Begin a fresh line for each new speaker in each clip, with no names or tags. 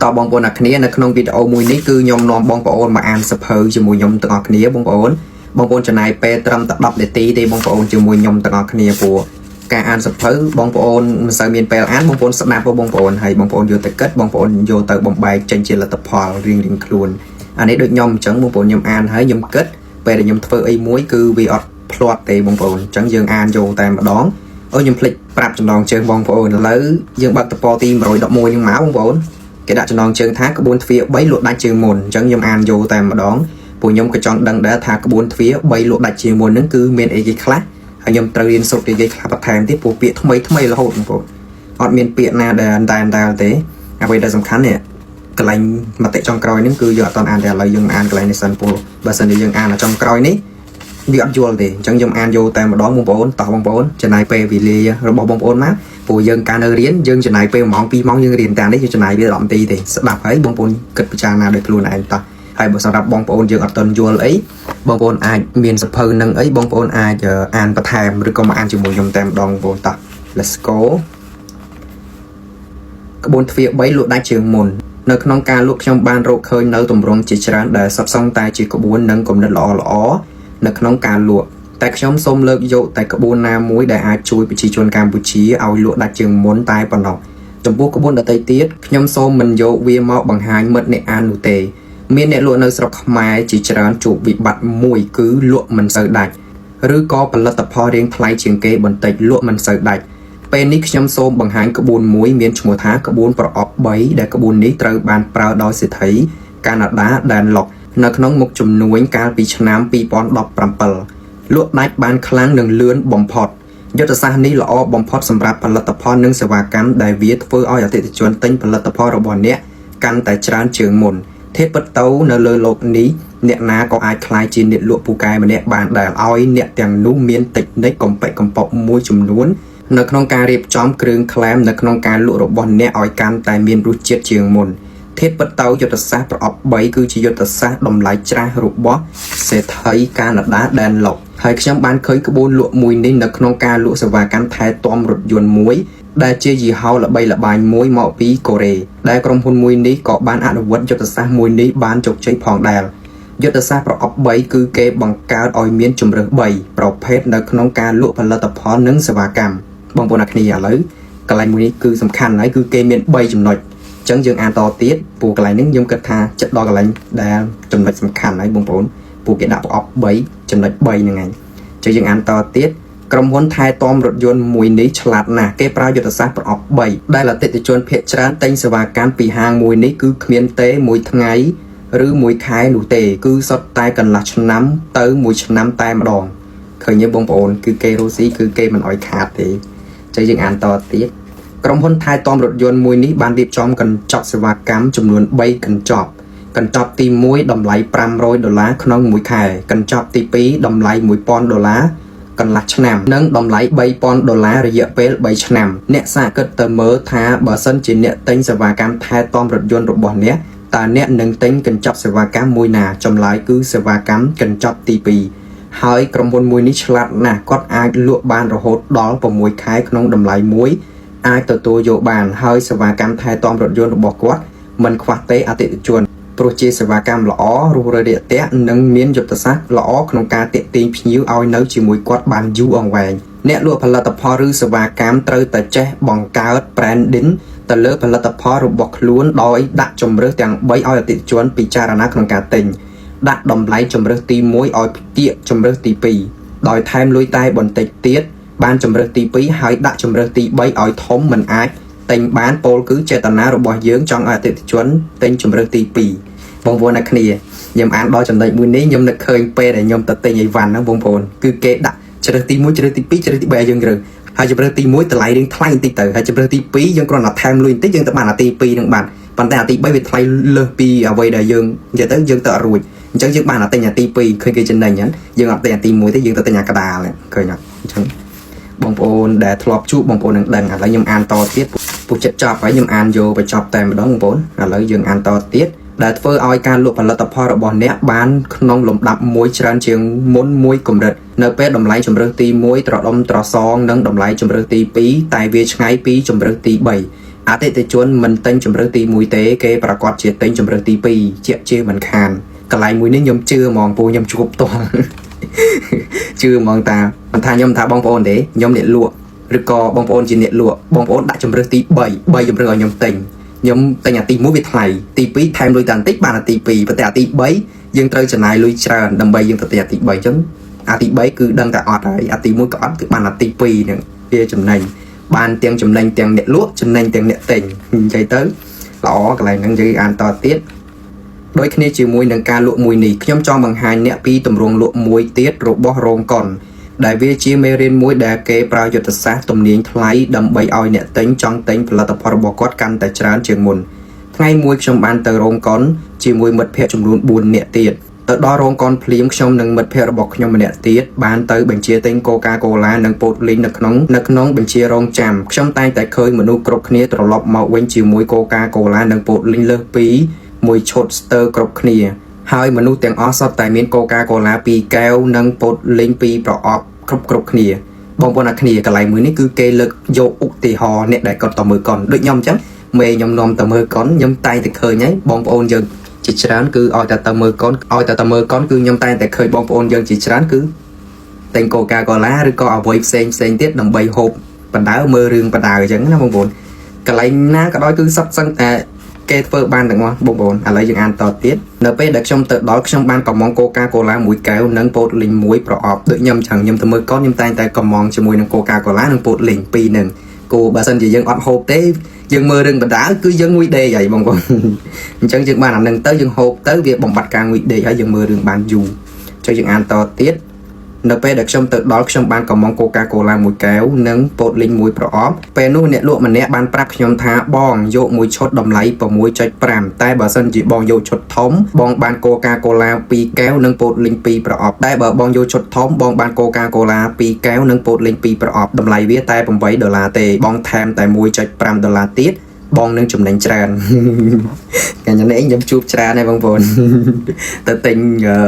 តបបងប្អូនអ្នកគ្នានៅក្នុងវីដេអូមួយនេះគឺខ្ញុំនាំបងប្អូនមកអានសភៅជាមួយខ្ញុំទាំងអស់គ្នាបងប្អូនចំណាយពេលត្រឹមតែ10នាទីទេបងប្អូនជាមួយខ្ញុំទាំងអស់គ្នាព្រោះការអានសភៅបងប្អូនមិនសូវមានពេលអានបងប្អូនស្ដាប់បងប្អូនហើយបងប្អូនយកទៅគិតបងប្អូនយកទៅបំបែកចេញជាលទ្ធផលរៀងៗខ្លួនអានេះដូចខ្ញុំអញ្ចឹងបងប្អូនខ្ញុំអានហើយខ្ញុំគិតពេលដែលខ្ញុំធ្វើអីមួយគឺវាអត់ភ្លាត់ទេបងប្អូនអញ្ចឹងយើងអានយកតែម្ដងខ្ញុំភ្លេចប្រាប់ចំណងជើងបងប្អូនឥឡូវយើងបើកតពទី111ហ្នឹងមកបងប្អូនគេដាក់ចំណងជើងថាក្បួនទ្វារ3លក់ដាច់ជើងមុនអញ្ចឹងខ្ញុំអានយកតែម្ដងពួកខ្ញុំក៏ចង់ដឹងដែរថាក្បួនទ្វារ3លក់ដាច់ជើងមុនហ្នឹងគឺមានអីគេខ្លះហើយខ្ញុំត្រូវរៀនសូត្រគេខ្លះបន្ថែមទៀតព្រោះពាក្យថ្មីរហូតបងប្អូនអត់មានពាក្យណាដែលតែទេអ្វីដែលសំខាន់នេះកន្លែងមតិចុងក្រោយហ្នឹងគឺយើងអត់តអានតែឥឡូវយើងអានកន្លែងនេះសិនព្រោះបើសិនជាយើងអានចុងក្រោយនេះវាអត់យល់ទេអញ្ចឹងខ្ញុំអានយកតែម្ដងបងប្អូនតោះបងប្អូនចំណាយពេលវេលារបស់បងប្អូនមកព្រោះយើងការនៅរៀនយើងចំណាយពេល1ម៉ោង2ម៉ោងយើងរៀនតែនេះយើងចំណាយវា10នាទីទេស្ដាប់ហើយបងប្អូនគិតពិចារណាដោយខ្លួនឯងតោះហើយបើសម្រាប់បងប្អូនយើងអត់ទាន់យល់អីបងប្អូនអាចមានសភៅនឹងអីបងប្អូនអាចអានបន្ថែមឬក៏មកអានជាមួយខ្ញុំតែម្ដងបងប្អូនតោះ Let's go ក្បួនទ្វារ3លក់ដាច់ជើងមុននៅក្នុងការលក់ខ្ញុំបានរកឃើញនៅទម្រង់ជាច្រើនដែលសុទ្ធសឹងតែជាក្បួននិងគំនិតល្អនៅក្នុងការលក់តែខ្ញុំសូមលើកយកតែក្បួនណាមួយដែលអាចជួយប្រជាជនកម្ពុជាឲ្យលក់ដាច់ជើងមុនតែប៉ុណ្ណោះចំពោះក្បួនដទៃទៀតខ្ញុំសូមមិនយកវាមកបង្ហាញមិត្តអ្នកអាននោះទេមានអ្នកលក់នៅស្រុកខ្មែរជាច្រើនជួបវិបត្តិមួយគឺលក់មិនសូវដាច់ឬក៏ផលិតផលរៀងថ្លៃជាងគេបន្តិចលក់មិនសូវដាច់ពេលនេះខ្ញុំសូមបង្ហាញក្បួនមួយមានឈ្មោះថាក្បួនប្រអប់3ដែលក្បួននេះត្រូវបានប្រើដោយសេដ្ឋីកាណាដាដែនឡុកនៅក្នុងមុខជំនួញកាលពីឆ្នាំ2017លក់ដាច់បានខ្លាំងនិងលឿនបំផុតយុទ្ធសាស្ត្រនេះល្អបំផុតសម្រាប់ផលិតផលនិងសេវាកម្មដែលវាធ្វើឲ្យអតិថិជនទិញផលិតផលរបស់អ្នកកាន់តែច្រើនជាងមុនធៀបទៅនៅលើលោកនេះអ្នកណាក៏អាចក្លាយជាអ្នកលក់ពូកែម្នាក់បានដែលឲ្យអ្នកទាំងនោះមានតិចនិចកំប៉ិកកំប៉ុកមួយចំនួននៅក្នុងការរៀបចំគ្រឿងក្លែមនៅក្នុងការលក់របស់អ្នកឲ្យកាន់តែមានរសជាតិជាងមុនធៀបទៅយុទ្ធសាស្ត្រប្រអប់3គឺជាយុទ្ធសាស្ត្រតម្លៃច្រាស់របស់សេដ្ឋីកាណាដាដែនឡុកហើយខ្ញុំបានឃើញក្បួនលក់មួយនេះនៅក្នុងការលក់សេវាកម្មថែទាំរថយន្តមួយដែលជាយីហោល្បីល្បាញមួយមកពីកូរ៉េដែលក្រុមហ៊ុនមួយនេះក៏បានអនុវត្តយុទ្ធសាស្ត្រមួយនេះបានជោគជ័យផងដែរយុទ្ធសាស្ត្រប្រអប់3គឺគេបង្កើតឲ្យមានជម្រើស3ប្រភេទនៅក្នុងការលក់ផលិតផលនិងសេវាកម្មបងប្អូនអ្នកគ្នាឥឡូវកន្លែងមួយនេះគឺសំខាន់ហើយគឺគេមាន3ចំណុចអញ្ចឹងយើងអានតទៀតព្រោះកន្លែងនេះខ្ញុំគិតថាចិត្តដល់កន្លែងដែលចំណុចសំខាន់ហើយបងប្អូនព្រោះគេដាក់ប្រអប់3ចំណុច3ហ្នឹងឯងអញ្ចឹងយើងអានតទៀតក្រុមហ៊ុនថែទាំរថយន្តមួយនេះឆ្លាតណាស់គេប្រើយុទ្ធសាស្ត្រប្រអប់3ដែលអតិថិជនភាគច្រើនទិញសេវាកម្មពីហាងមួយនេះគឺគ្មានទេមួយថ្ងៃឬមួយខែនោះទេគឺសុទ្ធតែកន្លះឆ្នាំទៅ1ឆ្នាំតែម្ដងឃើញទេបងប្អូនគឺគេរុស្ស៊ីគឺគេមិនអោយខាតទេចឹងយើងអានតទៀតក្រុមហ៊ុនថែទាំរថយន្តមួយនេះបានរៀបចំកញ្ចប់សេវាកម្មចំនួន3កញ្ចប់ទី1តម្លៃ$500ក្នុងមួយខែកញ្ចប់ទី2តម្លៃ$1000កន្លះឆ្នាំនិងតម្លៃ$3000រយៈពេល3ឆ្នាំអ្នកសាកគិតទៅមើលថាបើសិនជាអ្នកទិញសេវាកម្មថែទាំរថយន្តរបស់អ្នកតើអ្នកនឹងទិញកញ្ចប់សេវាកម្មមួយណាចម្លើយគឺសេវាកម្មកញ្ចប់ទី2ហើយក្រុមហ៊ុនមួយនេះឆ្លាតណាស់គាត់អាចលក់បានរហូតដល់6ខែក្នុងតម្លៃមួយអាចទទួលយកបានហើយសេវាកម្មថែទាំរថយន្តរបស់គាត់មិនខ្វះទេអតិថិជនព្រោះជាសេវាកម្មល្អរស់រលាកទាក់និងមានយុទ្ធសាស្ត្រល្អក្នុងការទាក់ទាញភ្ញៀវឲ្យនៅជាមួយគាត់បានយូរអង្វែងអ្នកលក់ផលិតផលឬសេវាកម្មត្រូវតែចេះបង្កើត branding ទៅលើផលិតផលរបស់ខ្លួនដោយដាក់ជម្រើសទាំង3ឲ្យអតិថិជនពិចារណាក្នុងការទិញដាក់តម្លៃជម្រើសទី1ឲ្យផ្ទៀកជម្រើសទី2ដោយថែមលុយតែបន្តិចទៀតបានជម្រើសទី2ហើយដាក់ជម្រើសទី3ឲ្យធំមិនអាចទិញបានពោលគឺចេតនារបស់យើងចង់ឲ្យអតិថិជនទិញជម្រើសទី2បងប្អូនអ្នកគ្នាខ្ញុំអានដល់ចំណុចមួយនេះខ្ញុំនឹកឃើញពេលដែលខ្ញុំទៅទិញអីវ៉ាន់ហ្នឹងបងប្អូនគឺគេដាក់ជ្រើសទី1ជ្រើសទី2ជ្រើសទី3យើងរើសហើយជម្រើសទី1តម្លៃរៀងថ្លៃបន្តិចទៅហើយជម្រើសទី2យើងគ្រាន់តែថែមលុយបន្តិចយើងទៅបានអាទី2ហ្នឹងបានប៉ុន្តែអាទី3វាថ្លៃលើសពីអ្វីដែលយើងនិយាយទៅយើងទៅអត់រួចអញ្ចឹងយើងបានតែទិញអាទី2ឃើញគេចំណេញហ្នឹងយើងអត់ទិញអាទី1ទេយើងទៅទិញអាកដាលឃើញអត់អញ្ចឹងបងប្អូនដែលធ្លាប់ជួបបងប្អូននឹងដឹងឥឡូវខ្ញុំអានតទៀតពុះចិត្តចប់ហើយខ្ញុំអានយកបញ្ចប់តែម្ដងបងប្អូនឥឡូវយើងអានតទៀតដែលធ្វើឲ្យការលក់ផលិតផលរបស់អ្នកបានក្នុងលំដាប់មួយច្រើនជាងមុនមួយកម្រិតនៅពេលតម្លៃជម្រើសទី1ត្រដុំត្រសងនិងតម្លៃជម្រើសទី2តែវាឆ្ងាយពីជម្រើសទី3 អតិថិជនមិនទិញជម្រើសទី1ទេគេប្រកាសជាទិញជម្រើសទី2ជាក់ជាមិនខានកន្លែងមួយនេះខ្ញុំជឿហ្មងពូខ្ញុំជួបផ្ទាល់ជឿហ្មងតាមិនថាខ្ញុំថាបងប្អូនទេខ្ញុំអ្នកលក់ឬក៏បងប្អូនជាអ្នកលក់បងប្អូនដាក់ជម្រើសទី3ជម្រើសឲ្យខ្ញុំទិញអាទី1វាថ្លៃទី2ថែមលុយតែបន្តិចបានអាទី2ប៉ុន្តែអាទី3យើងត្រូវចំណាយលុយច្រើនដើម្បីយើងទៅទីអាទី3អញ្ចឹងអាទី3គឺដឹងតែអត់ហើយអាទី1ក៏អត់គឺបានអាទី2ហ្នឹងវាចំណេញបានទាំងចំណេញទាំងអ្នកលក់ចំណេញទាំងអ្នកទិញនិយាយទៅល្អកន្លែងហ្នឹងនិយាយអានតទៀតដូចគ្នាជាមួយនឹងការលក់មួយនេះខ្ញុំចង់បង្ហាញអ្នកពីទម្រង់លក់មួយទៀតរបស់រោងកុនដែលវាជាមេរៀនមួយដែលគេប្រើយុទ្ធសាស្ត្រទំនាញថ្លៃដើម្បីឲ្យអ្នកទិញចង់ទិញផលិតផលរបស់គាត់កាន់តែច្រើនជាងមុនថ្ងៃមួយខ្ញុំបានទៅរោងកុនជាមួយមិត្តភ័ក្តិចំនួន4នាក់ទៀតទៅដល់រោងកុនភ្លាមខ្ញុំនិងមិត្តភ័ក្តិរបស់ខ្ញុំម្នាក់ទៀតបានទៅបញ្ជាទិញកូកាកូឡានិងពោតលីងនៅក្នុងបញ្ជារងចាំខ្ញុំតែងតែឃើញមនុស្សគ្រប់គ្នាត្រឡប់មកវិញជាមួយកូកាកូឡានិងពោតលីងលើសពីមួយឈុតស្ទើរគ្រប់គ្នាហើយមនុស្សទាំងអស់សុទ្ធតែមានកូកាកូឡា2កែវនិងពោតលីង2ប្រអប់គ្រប់គ្នាបងប្អូនអ្នកគ្នាកន្លែងមួយនេះគឺគេលើកយកឧទាហរណ៍អ្នកដែលគាត់ទៅមើលកុនដូចខ្ញុំអញ្ចឹងមេខ្ញុំនាំទៅមើលកុនខ្ញុំតែងតែឃើញហើយបងប្អូនយើងជាច្រើនគឺឲ្យតែទៅមើលកុនគឺខ្ញុំតែងតែឃើញបងប្អូនយើងជាច្រើនគឺតែងកូកាកូឡាឬក៏អ្វីផ្សេងទៀតដើម្បីហូបបណ្ដើមើលរឿងបណ្ដើអញ្ចឹងណាបងប្អូនកន្លែងណាក៏ដោយគឺសត្វសឹងតែគេធ្វើបានទាំងអស់បងប្អូនឥឡូវយើងអានតទៀតនៅពេលដែលខ្ញុំទៅដល់ខ្ញុំបានកំងកូកាកូឡា1កែវនិងពោតលីង1ប្រអប់ដូចខ្ញុំចឹងខ្ញុំទៅមើលកុនខ្ញុំតែងតែកំងជាមួយនឹងកូកាកូឡានិងពោតលីង2នឹងគោបើសិនជាយើងអត់ហូបទេយើងមើលរឿងបណ្ដើគឺយើងងុយដេកហើយបងប្អូនអញ្ចឹងយើងបានអានឹងទៅយើងហូបទៅវាបំបត្តិការងុយដេកហើយយើងមើលរឿងបានយូរចុះយើងអានតទៀតនៅពេលដែលខ្ញុំទៅដល់ខ្ញុំបានកំងកូកាកូឡា1កែវនិងពោតលីង1ប្រអប់ពេលនោះអ្នកលក់ម្នាក់បានប្រាប់ខ្ញុំថាបងយកមួយឈុតតម្លៃ 6.5 តែបើសិនជាបងយកឈុតធំបងបានកូកាកូឡា2កែវនិងពោតលីង2ប្រអប់តែបើបងយកឈុតធំបងបានកូកាកូឡា2កែវនិងពោតលីង2ប្រអប់តម្លៃវាតែ$8ទេបងថែមតែ$1.5ទៀតបងនឹងចំណេញច្រើនកាលនេះខ្ញុំជួបច្រើនហើយបងប្អូនទៅទិញ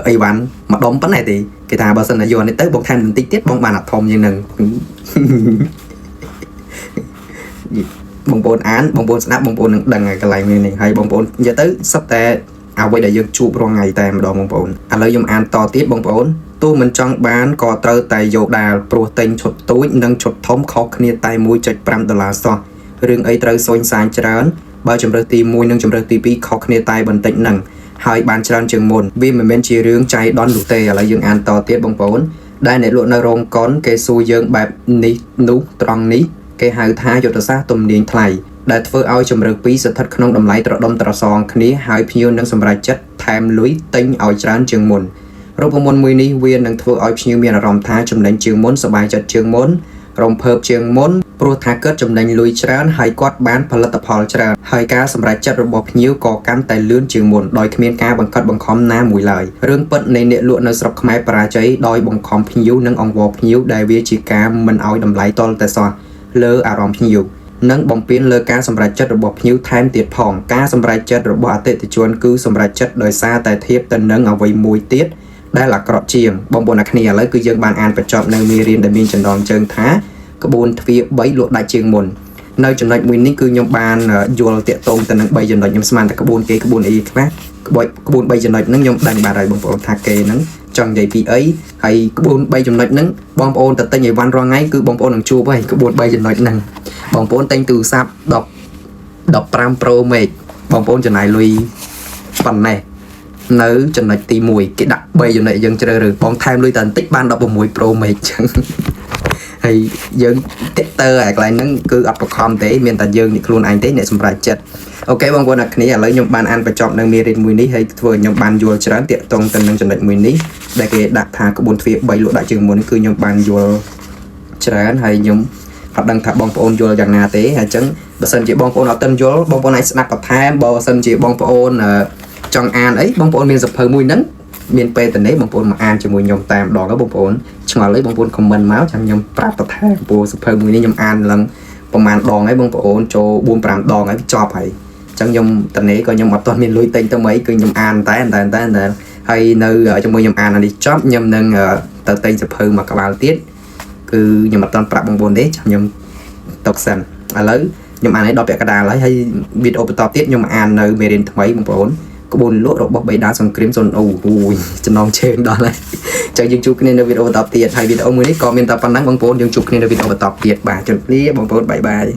អីវ៉ាន់មួយដុំប៉ុណ្ណេះទេគេថាបើសិនតែយកនេះទៅបងថែមបន្តិចទៀតបងបានអាធំជាងនឹងបងប្អូនអានបងប្អូនស្ដាប់បងប្អូននឹងដឹងហើយកន្លែងនេះហើយបងប្អូននិយាយទៅសុទ្ធតែអ្វីដែលយើងជួបរាល់ថ្ងៃតែម្ដងបងប្អូនឥឡូវខ្ញុំអានតទៀតបងប្អូនទោះមិនចង់បានក៏ត្រូវតែយកដាលព្រោះទិញឈុតទូចនិងឈុតធំខុសគ្នាតែ$1.5សោះរឿងអីត្រូវសូនសាញច្រើនបើជម្រើសទី1និងជម្រើសទី2ខុសគ្នាតែបន្តិចហ្នឹងហើយបានច្រើនជាងមុនវាមិនមែនជារឿងចៃដន្យនោះទេឥឡូវយើងអានតទៀតបងប្អូនដែលអ្នកលក់នៅរោងកុនគេសួរយើងបែបនេះនោះត្រង់នេះគេហៅថាយុទ្ធសាស្ត្រទំនាញថ្លៃដែលធ្វើឲ្យជម្រើស2ស្ថិតក្នុងតម្លៃត្រដុំត្រសងគ្នាហើយភ្ញៀវនឹងសម្រេចចិត្តថែមលុយទិញឲ្យច្រើនជាងមុនរូបមន្តមួយនេះវានឹងធ្វើឲ្យភ្ញៀវមានអារម្មណ៍ថាចំណេញជាងមុនសប្បាយចិត្តជាងមុនរំភើបជាងមុនព្រោះថាគាត់ចំណេញលុយច្រើនហើយគាត់បានផលិតផលច្រើនហើយការសម្រេចចិត្តរបស់ភ្ញៀវក៏កាន់តែលឿនជាងមុនដោយគ្មានការបង្ខិតបង្ខំណាមួយឡើយរឿងពិតនៃអ្នកលក់នៅស្រុកខ្មែរបរាជ័យដោយបង្ខំភ្ញៀវនិងអង្វរភ្ញៀវដែលវាជាការមិនឲ្យតម្លៃតលតែសោះលើអារម្មណ៍ភ្ញៀវនិងបំពេញលើការសម្រេចចិត្តរបស់ភ្ញៀវថែមទៀតផងការសម្រេចចិត្តរបស់អតិថិជនគឺសម្រេចចិត្តដោយសារតែធៀបទៅនឹងអ្វីមួយទៀតដែលអាក្រក់ជាងបងប្អូនអ្នកគ្នាឥឡូវគឺយើងបានអានបញ្ចប់នៅមេរៀនដែលមានចំណងជើងថាក្បួនទ្វារ3លក់ដាច់ជាងមុននៅចំណុចមួយនេះគឺខ្ញុំបានយល់តាក់ទងទៅនឹង3ចំណុចខ្ញុំស្មានតែក្បួនគេក្បួនអីខ្លះក្បួន3ចំណុចហ្នឹងខ្ញុំដឹងបានហើយបងប្អូនថាគេហ្នឹងចង់និយាយពីអីហើយក្បួន3ចំណុចហ្នឹងបងប្អូនទៅទិញអីវ៉ាន់រាល់ថ្ងៃគឺបងប្អូននឹងជួបហើយក្បួន3ចំណុចហ្នឹងបងប្អូនទិញទូរស័ព្ទ15 Pro Max បងប្អូនចំណាយលុយប៉ុណ្ណេះនៅចំណុចទី1គេដាក់3ចំណុចយើងជ្រើសរើសបងថែមលុយតែបន្តិចបាន16 Pro Max ចឹងហើយយើងតេតើឲ្យកន្លែងហ្នឹងគឺអត់បខំទេមានតែយើងនេះខ្លួនឯងទេអ្នកសម្រេចចិត្តអូខេបងប្អូនអ្នកគ្នាឥឡូវខ្ញុំបានអានបញ្ចប់នៅមេរៀនមួយនេះហើយធ្វើឲ្យខ្ញុំបានយល់ច្រើនតាក់ទងទៅនឹងចំណុចមួយនេះដែលគេដាក់ថាក្បួនទ្វារ3លក់ដាក់ជាងមុនគឺខ្ញុំបានយល់ច្រើនហើយខ្ញុំអត់ដឹងថាបងប្អូនយល់យ៉ាងណាទេហើយអញ្ចឹងបើសិនជាបងប្អូនអត់ទាន់យល់បងប្អូនអាចស្ដាប់បន្ថែមបើសិនជាបងប្អូនចង់អានអីបងប្អូនមានសភៅមួយហ្នឹងមានពេលទៅនេះបងប្អូនមកអានជាមួយខ្ញុំតែម្ដងទៅបងប្អូនឆ្ងល់អីបងប្អូនខមមិនមកចាំខ្ញុំប្រាប់បន្ថែមព្រោះសភៅមួយនេះខ្ញុំអានឡើងប្រហែលដងហើយបងប្អូនចូល4-5 ដងហើយចប់ហើយអញ្ចឹងខ្ញុំតនេះក៏ខ្ញុំអត់ទាន់មានលុយទិញទៅអីគឺខ្ញុំអានតែហើយនៅជាមួយខ្ញុំអាននេះចប់ខ្ញុំនឹងទៅទិញសភៅមួយក្បាលទៀតគឺខ្ញុំអត់ទាន់ប្រាប់បងប្អូនទេចាំខ្ញុំទុកសិនឥឡូវ ខ្ញុំអានឲ្យដល់ពាក់កណ្ដាលហើយវីដេអូបន្តទៀតខ្ញុំអាននៅមេរៀនថ្មីបងប្អូនក្បួនលក់របស់បៃតាសង្គ្រាម0អូចំណងជើងដល់ហើយចឹងយើងជួបគ្នានៅវីដេអូបន្តទៀតហើយវីដេអូមួយនេះក៏មានតែប៉ុណ្ណឹងបងប្អូនយើងជួបគ្នានៅវីដេអូបន្តទៀតបាទជម្រាបលាបងប្អូនបាយបាយ